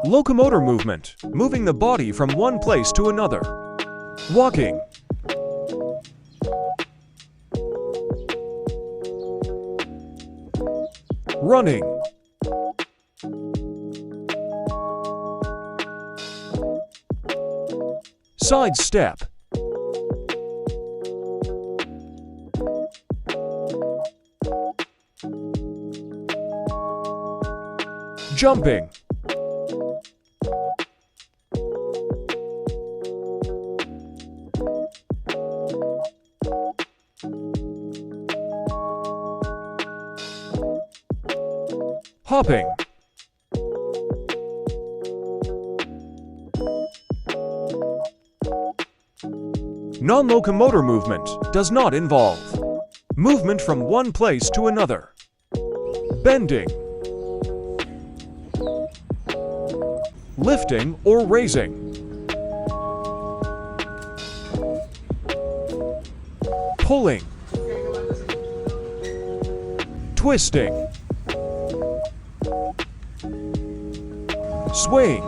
Locomotor movement, moving the body from one place to another. Walking. Running. Side step. Jumping. Hopping. Non-locomotor movement does not involve movement from one place to another. Bending. Lifting or raising. Pulling. Twisting. Swaying.